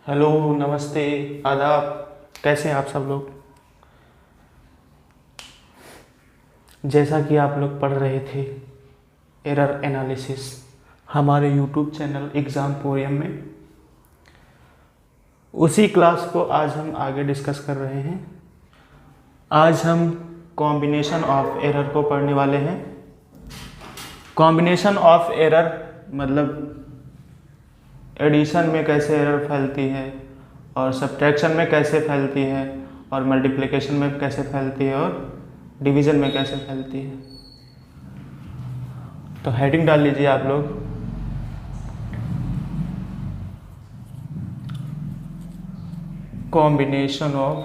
Hello, नमस्ते, आदाब। कैसे हैं आप सब लोग। जैसा कि आप लोग पढ़ रहे थे एरर एनालिसिस हमारे यूट्यूब चैनल एग्जामपोरियम में, उसी क्लास को आज हम आगे डिस्कस कर रहे हैं। आज हम कॉम्बिनेशन ऑफ एरर को पढ़ने वाले हैं। कॉम्बिनेशन ऑफ एरर मतलब एडिशन में कैसे एरर फैलती है और सब्ट्रैक्शन में कैसे फैलती है और मल्टीप्लिकेशन में कैसे फैलती है और डिवीज़न में कैसे फैलती है। तो हेडिंग डाल लीजिए आप लोग। Combination of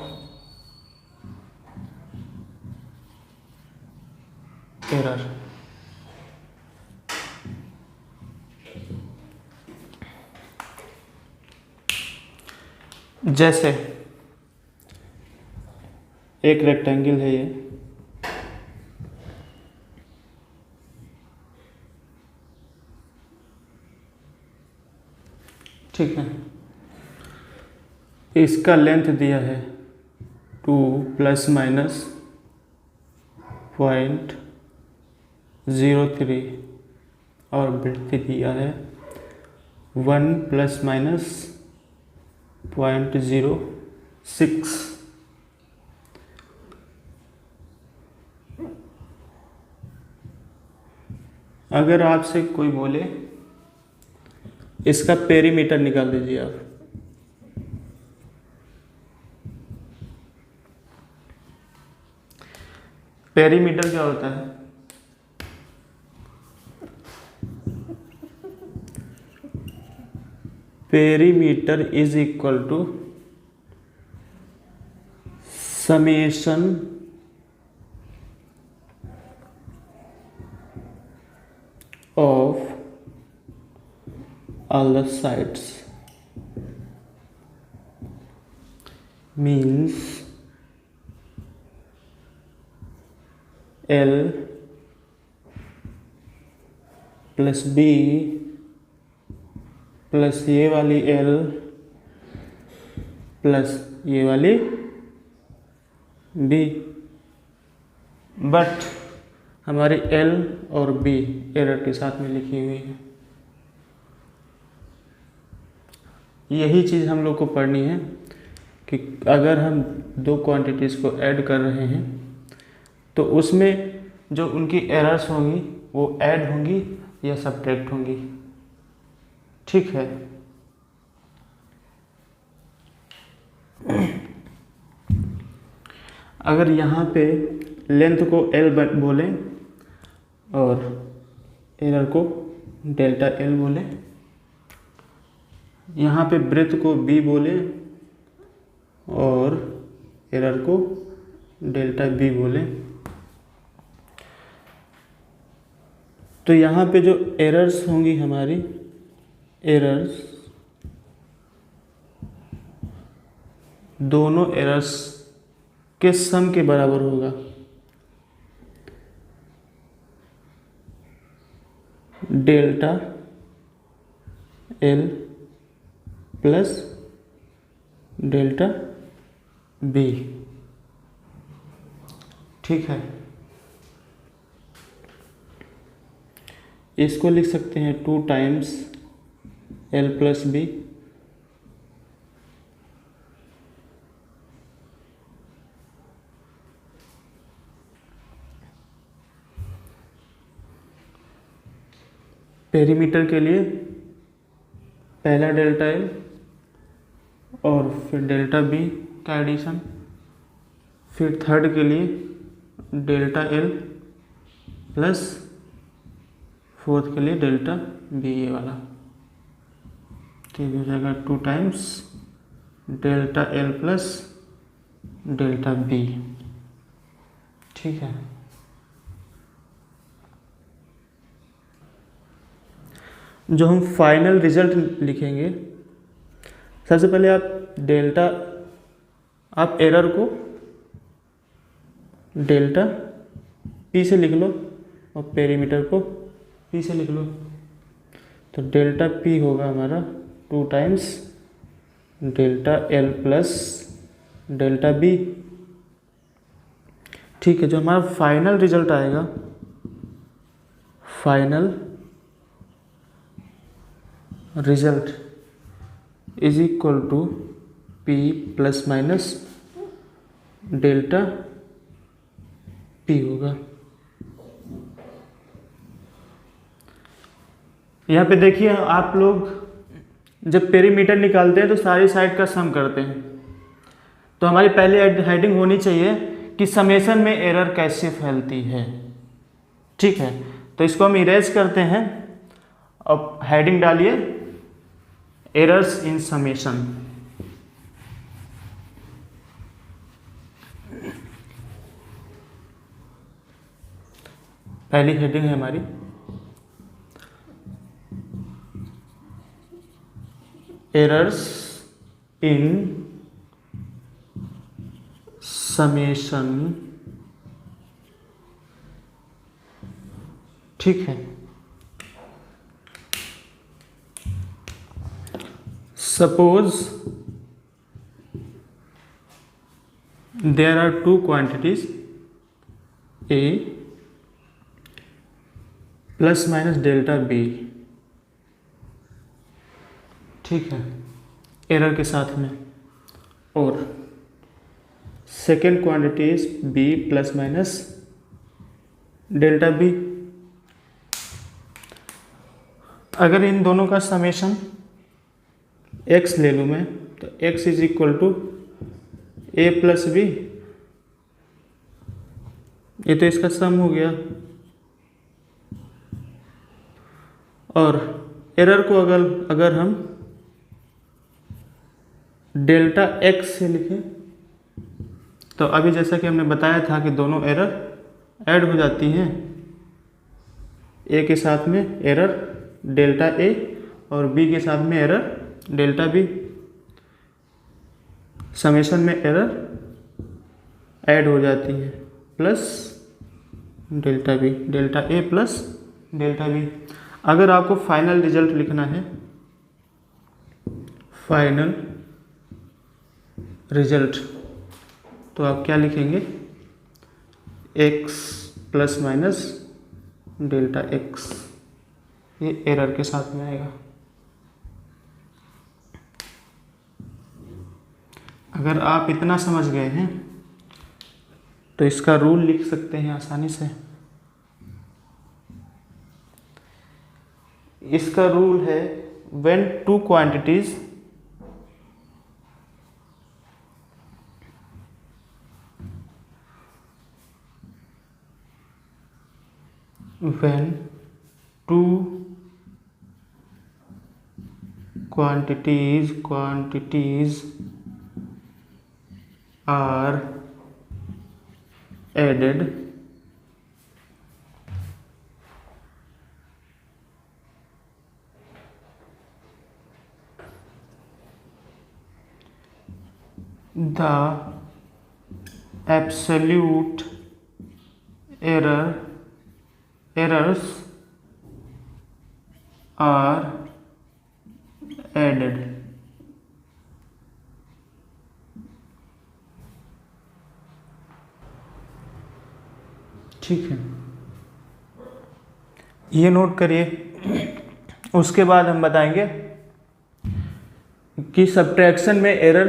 error. जैसे एक रेक्टेंगल है ये, ठीक है। इसका लेंथ दिया है 2 ± 0.03 और ब्रेड्थ दिया है 1 ± 0.06। अगर आपसे कोई बोले इसका पेरीमीटर निकाल दीजिए आप, पेरीमीटर क्या होता है? Perimeter is equal to summation of all the sides, means L plus B plus ये वाली L प्लस ये वाली B। बट हमारी L और B एरर के साथ में लिखी हुई है। यही चीज़ हम लोग को पढ़नी है कि अगर हम दो क्वांटिटीज़ को ऐड कर रहे हैं तो उसमें जो उनकी एरर्स होंगी वो ऐड होंगी या सब्ट्रैक्ट होंगी, ठीक है। अगर यहाँ पे लेंथ को L बोलें और एरर को डेल्टा L बोलें, यहाँ पे ब्रेथ को B बोलें और एरर को डेल्टा B बोलें, तो यहाँ पे जो एरर्स होंगी हमारी एरर्स, दोनों एरर्स के सम के बराबर होगा। Delta L plus delta B, ठीक है। इसको लिख सकते हैं 2 times L plus B perimeter के लिए पहला डेल्टा L और फिर डेल्टा B का एडिशन, फिर थर्ड के लिए डेल्टा L प्लस फोर्थ के लिए डेल्टा B, ये वाला, ठीक हो जाएगा 2 times delta L plus delta B, ठीक है। जो हम फाइनल रिजल्ट लिखेंगे, सबसे पहले आप एरर को डेल्टा P से लिख लो और पेरीमीटर को P से लिख लो। तो डेल्टा P होगा हमारा 2 times delta L plus delta B. ठीक है, जो हमारा फाइनल रिजल्ट आएगा, final result is equal to P plus minus delta P होगा। यहाँ पे देखिए, आप लोग जब पेरीमीटर निकालते हैं तो सारी साइड का सम करते हैं, तो हमारी पहली हेडिंग होनी चाहिए कि समेशन में एरर कैसे फैलती है। ठीक है, तो इसको हम इरेज करते हैं। अब हेडिंग डालिए एरर्स इन समेशन। पहली हेडिंग है हमारी एरर्स इन समेशन। ठीक है, suppose there are two quantities A plus minus delta B. ठीक है, एरर के साथ में, और second quantity is B plus minus delta B. अगर इन दोनों का समेशन x ले लूँ मैं, तो x is equal to A plus B, ये तो इसका सम हो गया। और एरर को अगर हम डेल्टा x से लिखें, तो अभी जैसा कि हमने बताया था कि दोनों एरर ऐड हो जाती हैं, a के साथ में एरर डेल्टा a और b के साथ में एरर डेल्टा b। समेशन में एरर ऐड हो जाती है, plus delta b, delta a plus delta b। अगर आपको फाइनल रिजल्ट लिखना है, फाइनल रिजल्ट, तो आप क्या लिखेंगे, x plus minus delta x, ये एरर के साथ में आएगा। अगर आप इतना समझ गए हैं तो इसका रूल लिख सकते हैं आसानी से। इसका रूल है when two quantities when two quantities are added, the absolute errors are added। ठीक है, ये नोट करिए। उसके बाद हम बताएंगे कि सब्ट्रैक्शन में एरर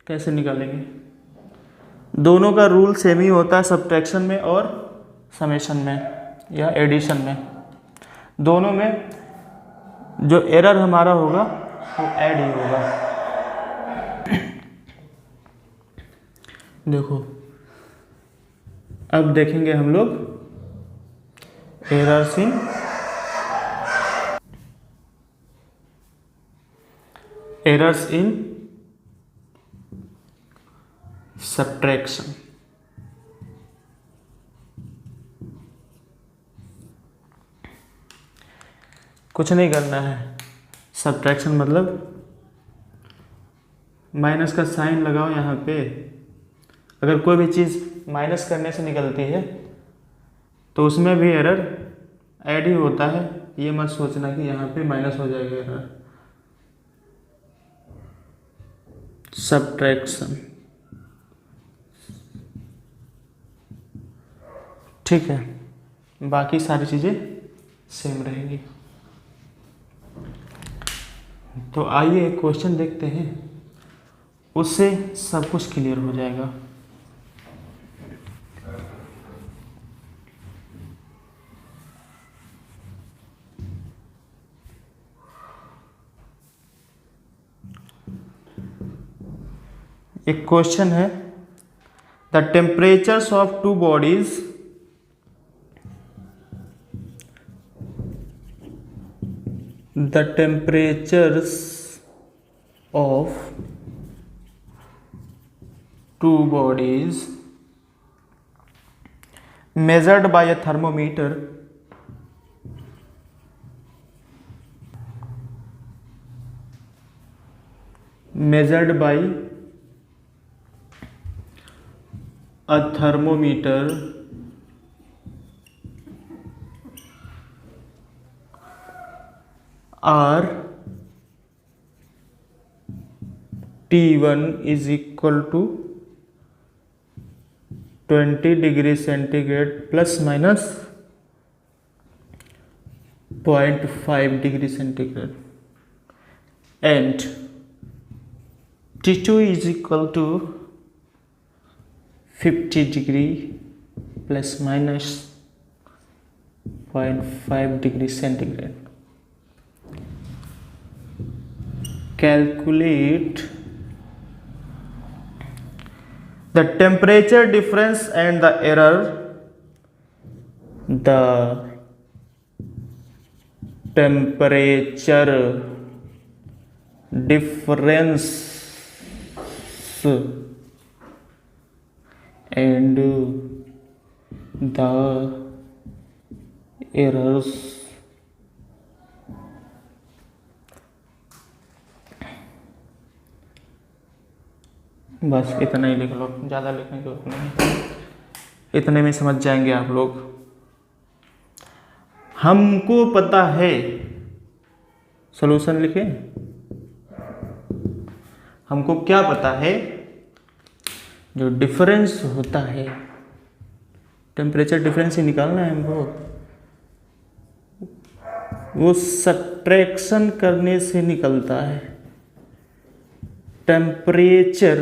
कैसे निकालेंगे। दोनों का रूल सेम ही होता है, सब्ट्रैक्शन में और समेशन में या एडिशन में। दोनों में जो एरर हमारा होगा वो ऐड ही होगा। देखो, अब देखेंगे हम लोग एरर्स इन सब्ट्रैक्शन। कुछ नहीं करना है, सब्ट्रैक्शन मतलब माइनस का साइन लगाओ यहाँ पे। अगर कोई भी चीज़ माइनस करने से निकलती है तो उसमें भी एरर ऐड ही होता है। ये मत सोचना कि यहाँ पे माइनस हो जाएगा एरर। सब्ट्रैक्शन। ठीक है, बाकी सारी चीज़ें सेम रहेंगी। तो आइए एक क्वेश्चन देखते हैं, उससे सब कुछ क्लियर हो जाएगा। एक क्वेश्चन है, the temperatures of two bodies the temperatures of two bodies measured by a thermometer are T1 is equal to 20 degree centigrade plus minus 0.5 degree centigrade, and T2 is equal to 50 degree plus minus 0.5 degree centigrade. Calculate the temperature difference and the error. The temperature difference and the errors. बस इतना ही लिख लो, ज़्यादा लिखने की जरूरत नहीं, इतने में समझ जाएंगे आप लोग। हमको पता है, सॉल्यूशन लिखें। हमको क्या पता है, जो डिफरेंस होता है, टेम्परेचर डिफरेंस ही निकालना है हमको, वो सब्ट्रैक्शन करने से निकलता है। Temperature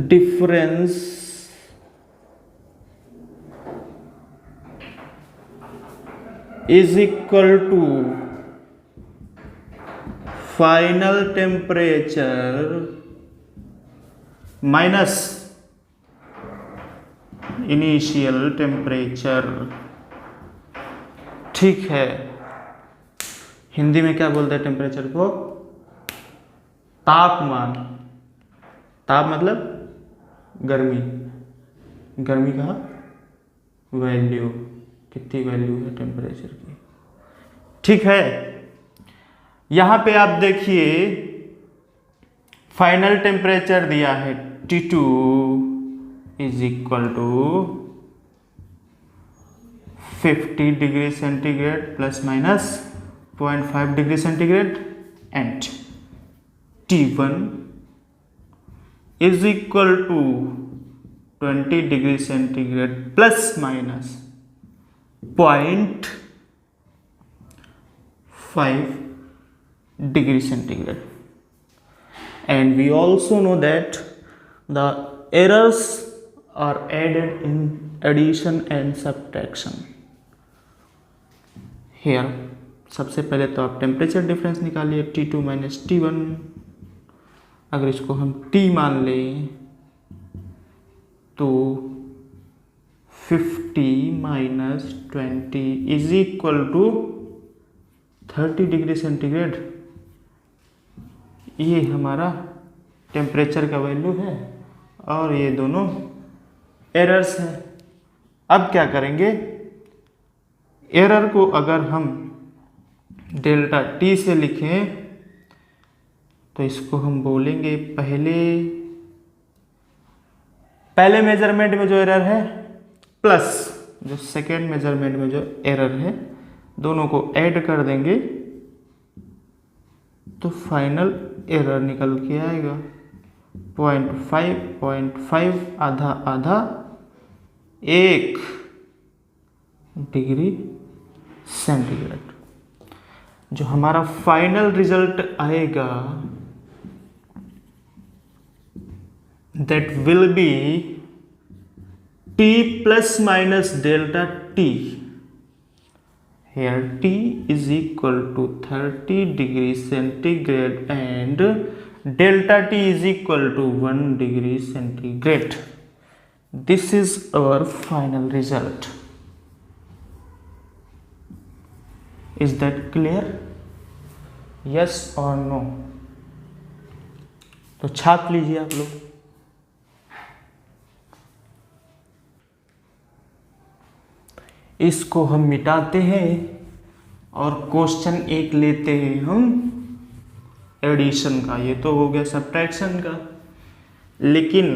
difference is equal to final temperature minus initial temperature. ठीक है, हिंदी में क्या बोलते हैं टेम्परेचर को? तापमान। ताप मतलब गर्मी, गर्मी का वैल्यू, कितनी वैल्यू है टेम्परेचर की। ठीक है, यहां पे आप देखिए फाइनल टेम्परेचर दिया है T2 is equal to 50 degree centigrade plus minus 0.5 degree centigrade, and T1 is equal to 20 degree centigrade plus minus 0.5 degree centigrade. And we also know that the errors are added in addition and subtraction. Here सबसे पहले तो आप temperature difference निकालिए, T2 minus T1। अगर इसको हम T मान लें तो 50 minus 20 is equal to 30 degree centigrade. ये हमारा टेम्परेचर का वैल्यू है और ये दोनों एरर्स हैं। अब क्या करेंगे, एरर को अगर हम डेल्टा T से लिखें तो इसको हम बोलेंगे पहले मेजरमेंट में जो एरर है प्लस जो सेकेंड मेजरमेंट में जो एरर है, दोनों को ऐड कर देंगे तो फाइनल एरर निकल के आएगा 0.5 आधा आधा 1 डिग्री सेंटीग्रेड। जो हमारा फाइनल रिजल्ट आएगा that will be T plus minus delta T। Here T is equal to 30 degree centigrade and delta T is equal to 1 degree centigrade. This is our final result. Is that clear? Yes or no? तो छाप लीजिए आप लोग। इसको हम मिटाते हैं और question 1 लेते हैं हम एडिशन का। ये तो हो गया सब्ट्रैक्शन का, लेकिन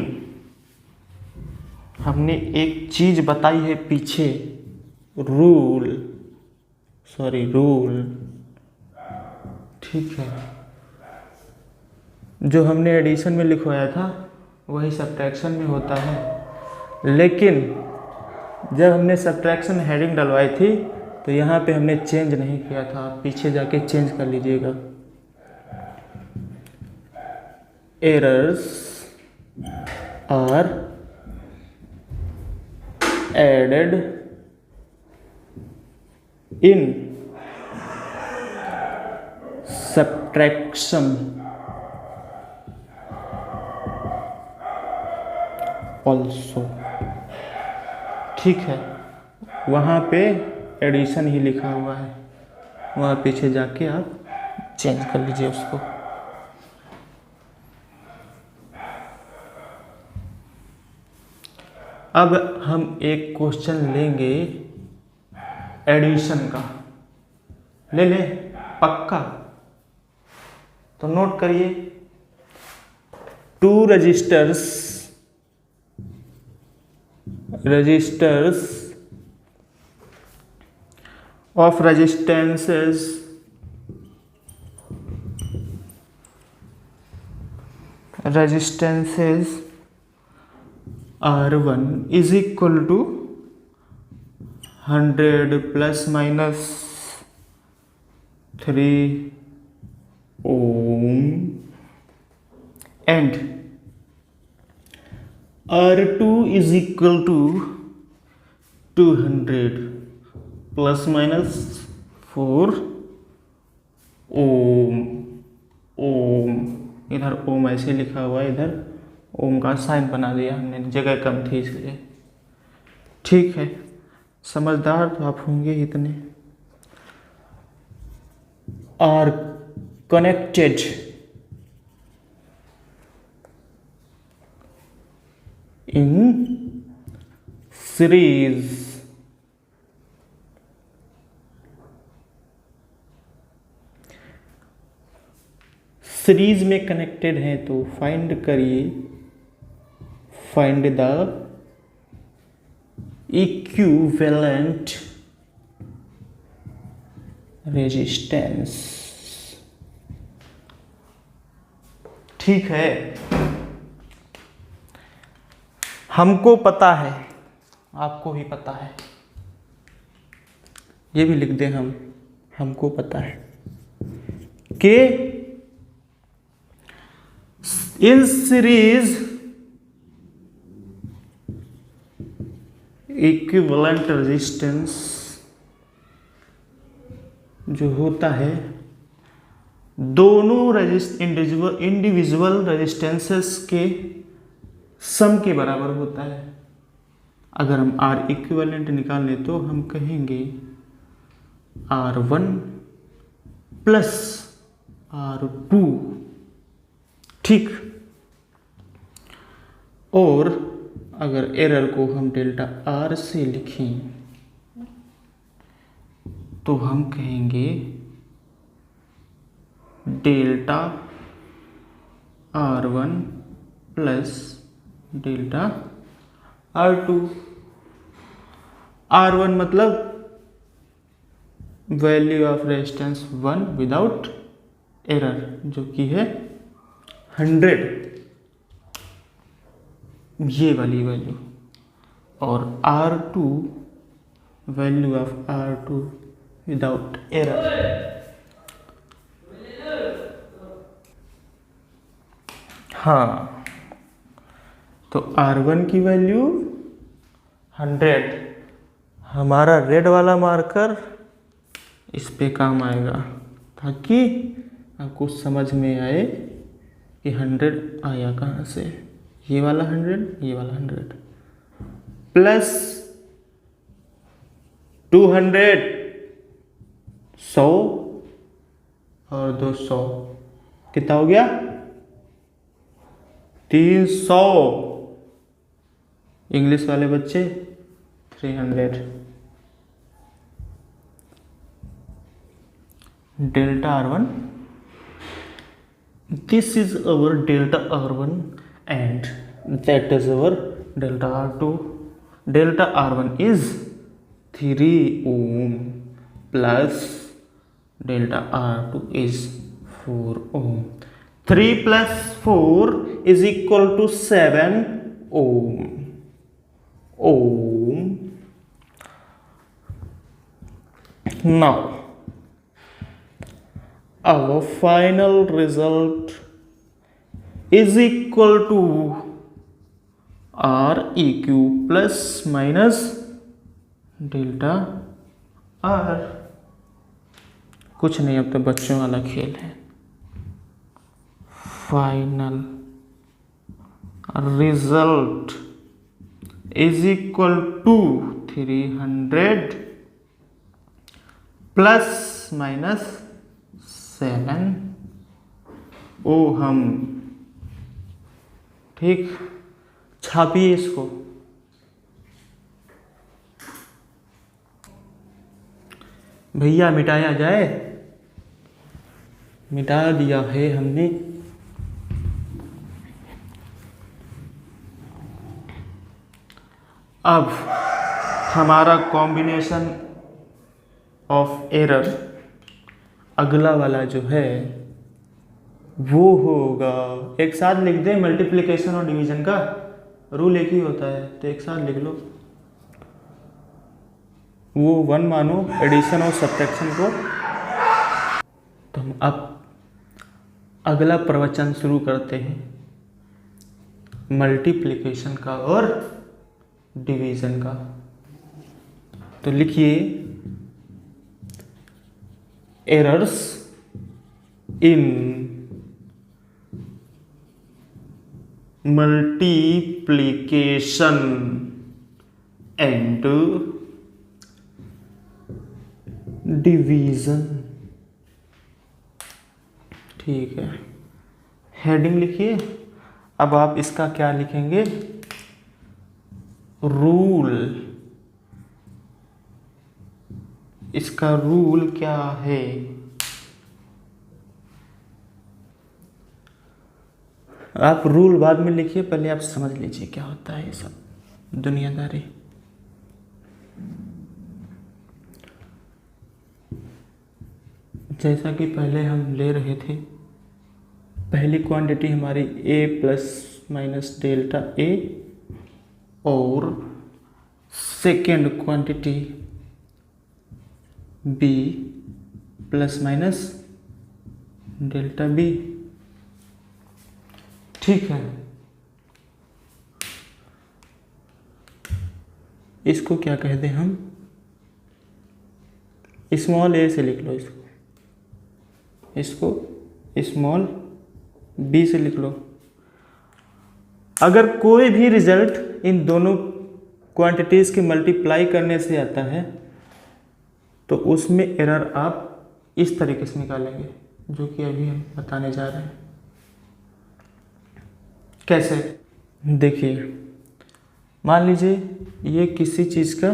हमने एक चीज बताई है पीछे, रूल, ठीक है। जो हमने एडिशन में लिखवाया था वही सब्ट्रैक्शन में होता है, लेकिन जब हमने सब्ट्रैक्शन हेडिंग डलवाई थी तो यहाँ पे हमने चेंज नहीं किया था। पीछे जाके चेंज कर लीजिएगा। Errors are added in subtraction also. ठीक है, वहाँ पे एडिशन ही लिखा हुआ है, वहाँ पीछे जाके आप चेंज कर लीजिए उसको। अब हम एक क्वेश्चन लेंगे एडिशन का, ले ले पक्का। तो नोट करिए, 2 registers of resistances R1 is equal to 100 plus minus 3 ohm and R2 is equal to 200 plus minus 4 ओम। इधर ओम ऐसे लिखा हुआ है, इधर ओम का साइन बना दिया हमने, जगह कम थी इसलिए। ठीक है, समझदार तो आप होंगे इतने। आर कनेक्टेड in series में कनेक्टेड हैं, तो फाइंड करिए, फाइंड द इक्विवेलेंट रेजिस्टेंस। ठीक है, हमको पता है, आपको भी पता है, ये भी लिख दें हम, हमको पता है कि इन सीरीज इक्विवेलेंट रेजिस्टेंस जो होता है दोनों इंडिविजुअल रेजिस्टेंसेस के सम के बराबर होता है। अगर हम आर इक्विवेलेंट निकाल लें तो हम कहेंगे R1 प्लस R2। ठीक, और अगर एरर को हम डेल्टा R से लिखें तो हम कहेंगे delta R1 plus delta R2। R1 मतलब value of resistance 1 without error, जो कि है 100 ये वाली वैल्यू, और R2 value of R2 without error. हाँ, तो R1 की वैल्यू 100, हमारा रेड वाला मार्कर इस पे काम आएगा ताकि आपको समझ में आए कि 100 आया कहाँ से। ये वाला 100, ये वाला 100 प्लस 200 100 और 200 कितना हो गया? 300। इंग्लिश वाले बच्चे 300। Delta R1, this is our delta R1 and that is our delta R2. Delta R1 is 3 ohm plus delta R2 is 4 ohm. 3 plus 4 is equal to 7 ohm. Now our final result is equal to Req plus minus delta R। कुछ नहीं, अब तो बच्चों वाला खेल है। Final result is equal to 300 plus minus 7 ohm. ठीक, छापिए इसको। भैया मिटाया जाए? मिटा दिया है हमने। अब हमारा कॉम्बिनेशन ऑफ एरर अगला वाला जो है वो होगा, एक साथ लिख दे। मल्टीप्लिकेशन और डिवीजन का रूल एक ही होता है, तो एक साथ लिख लो। वो 1 मानो एडिशन और सब्ट्रैक्शन को। तो हम अब अगला प्रवचन शुरू करते हैं मल्टीप्लिकेशन का और डिवीजन का। तो लिखिए errors in multiplication and division. ठीक है, हेडिंग लिखिए। अब आप इसका क्या लिखेंगे? रूल। इसका रूल क्या है? आप रूल बाद में लिखिए, पहले आप समझ लीजिए क्या होता है ये सब दुनियादारी। जैसा कि पहले हम ले रहे थे, पहली क्वांटिटी हमारी a plus minus delta a और second quantity b plus minus delta b। ठीक है, इसको क्या कहते हैं हम? स्मॉल a से लिख लो इसको स्मॉल b से लिख लो। अगर कोई भी रिजल्ट इन दोनों क्वांटिटीज़ के मल्टीप्लाई करने से आता है तो उसमें एरर आप इस तरीके से निकालेंगे, जो कि अभी हम बताने जा रहे हैं। कैसे? देखिए, मान लीजिए ये किसी चीज़ का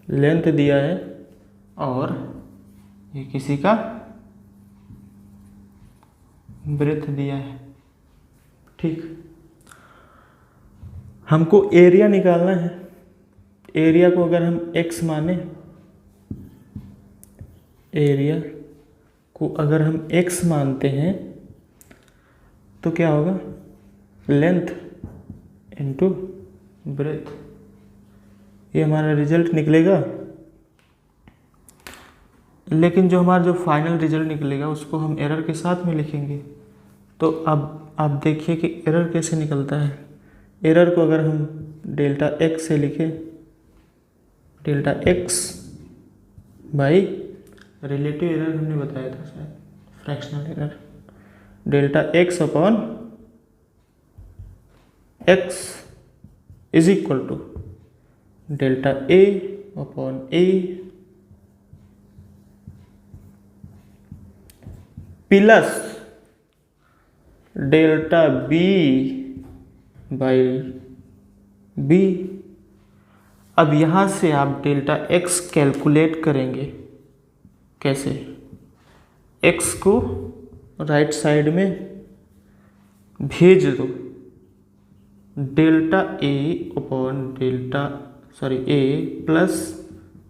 लेंथ दिया है और ये किसी का ब्रेथ दिया है। ठीक, हमको एरिया निकालना है। एरिया को अगर हम x माने, एरिया को अगर हम x मानते हैं तो क्या होगा, लेंथ इनटू ब्रेथ, ये हमारा रिजल्ट निकलेगा। लेकिन जो हमारा जो फाइनल रिजल्ट निकलेगा उसको हम एरर के साथ में लिखेंगे। तो अब आप देखिए कि एरर कैसे निकलता है। एरर को अगर हम डेल्टा एक्स से लिखें, delta x by relative error हमने बताया था शायद, fractional error, delta x upon x is equal to delta a upon a plus delta b by b. अब यहाँ से आप डेल्टा एक्स कैलकुलेट करेंगे। कैसे? एक्स को राइट साइड में भेज दो, delta a upon a plus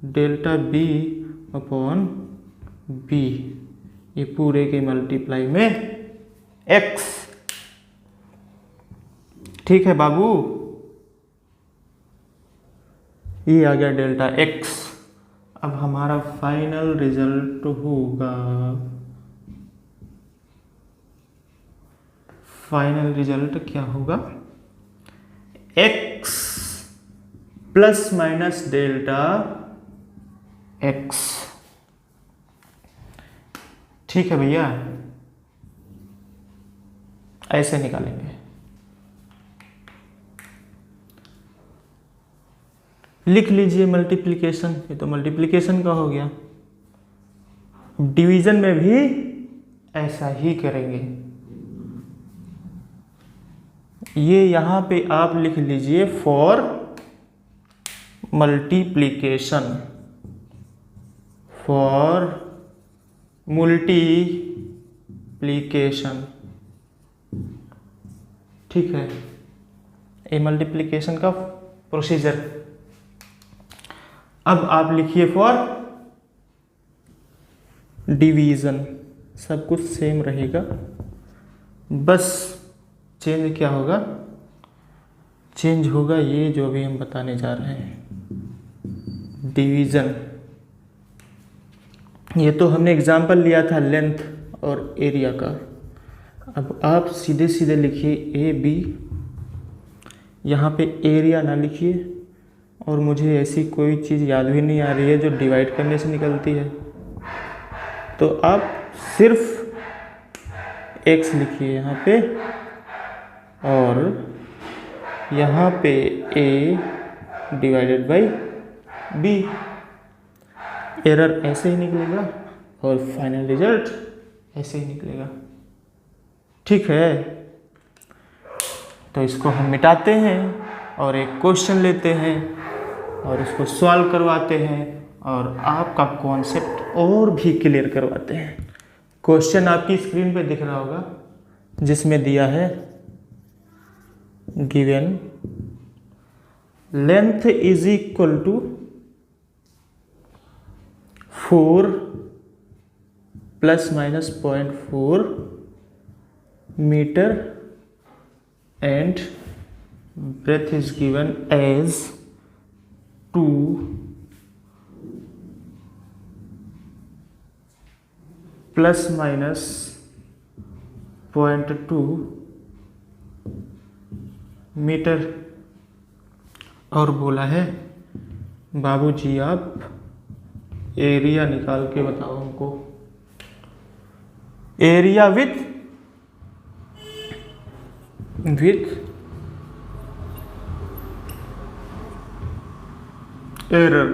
delta b upon b, ये पूरे के मल्टीप्लाई में एक्स। ठीक है बाबू, ये आ गया डेल्टा एक्स। अब हमारा फाइनल रिजल्ट होगा, फाइनल रिजल्ट क्या होगा, x plus minus delta x. ठीक है भैया, ऐसे निकालेंगे। लिख लीजिए मल्टीप्लिकेशन, ये तो मल्टीप्लिकेशन का हो गया। डिवीजन में भी ऐसा ही करेंगे। ये यहां पे आप लिख लीजिए फॉर मल्टीप्लिकेशन, फॉर मल्टीप्लिकेशन। ठीक है, ये मल्टीप्लिकेशन का प्रोसीजर। अब आप लिखिए फॉर डिवीजन, सब कुछ सेम रहेगा, बस चेंज क्या होगा, चेंज होगा ये जो अभी हम बताने जा रहे हैं, डिवीजन। ये तो हमने एग्जाम्पल लिया था लेंथ और एरिया का। अब आप सीधे सीधे लिखिए ए बी, यहाँ पे एरिया ना लिखिए, और मुझे ऐसी कोई चीज़ याद भी नहीं आ रही है जो डिवाइड करने से निकलती है, तो आप सिर्फ x लिखिए यहाँ पे, और यहाँ पे a divided by b। Error ऐसे ही निकलेगा और फाइनल रिजल्ट ऐसे ही निकलेगा। ठीक है, तो इसको हम मिटाते हैं और एक क्वेश्चन लेते हैं और इसको सॉल्व करवाते हैं और आपका कॉन्सेप्ट और भी क्लियर करवाते हैं। क्वेश्चन आपकी स्क्रीन पे दिख रहा होगा, जिसमें दिया है given length is equal to 4 plus minus 0.4 metre and breadth is given as 2 plus minus 0.2 metre. और बोला है बाबूजी आप एरिया निकाल के बताओ हमको, एरिया विथ एरर।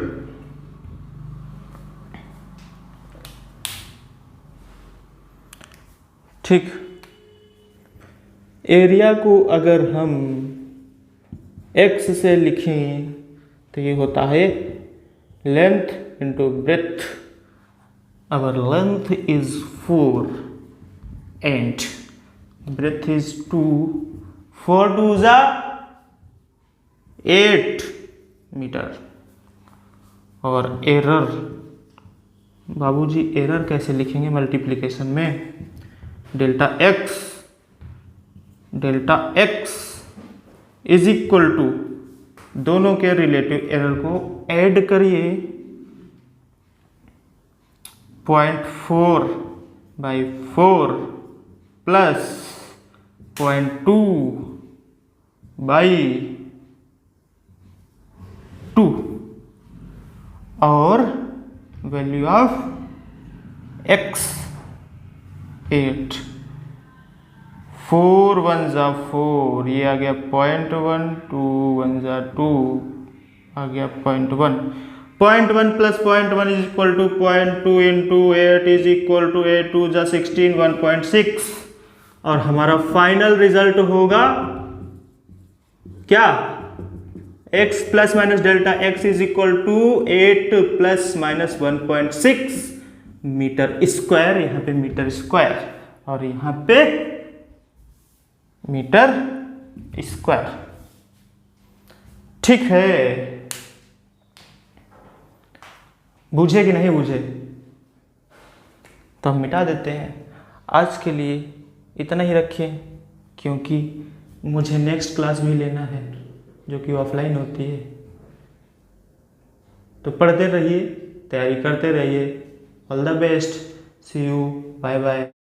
ठीक, एरिया को अगर हम x से लिखें तो ये होता है length into breadth. Our length is 4 and breadth is 2, 4 2 जा 8 मीटर। और एरर, बाबूजी एरर कैसे लिखेंगे मल्टीप्लिकेशन में, delta x delta x is equal to, दोनों के रिलेटिव एरर को ऐड करिए 0.4/4 प्लस 0.2/2 और वैल्यू ऑफ x 8, 4 1 जा 4, ये आ गया 0.1, 2 1 जा 2, आ गया 0.1, 0.1 plus 0.1 is equal to 0.2 into 8 is equal to 8 2 जा 16, 1.6 और हमारा फाइनल रिजल्ट होगा क्या, x plus minus delta x is equal to 8 plus minus 1.6 metre square, यहाँ पे मीटर स्क्वायर और यहाँ पे मीटर स्क्वायर। ठीक है, बुझे कि नहीं बुझे? तो हम मिटा देते हैं। आज के लिए इतना ही रखिए, क्योंकि मुझे नेक्स्ट क्लास भी लेना है जो कि ऑफलाइन होती है। तो पढ़ते रहिए, तैयारी करते रहिए। All the best, see you, bye bye.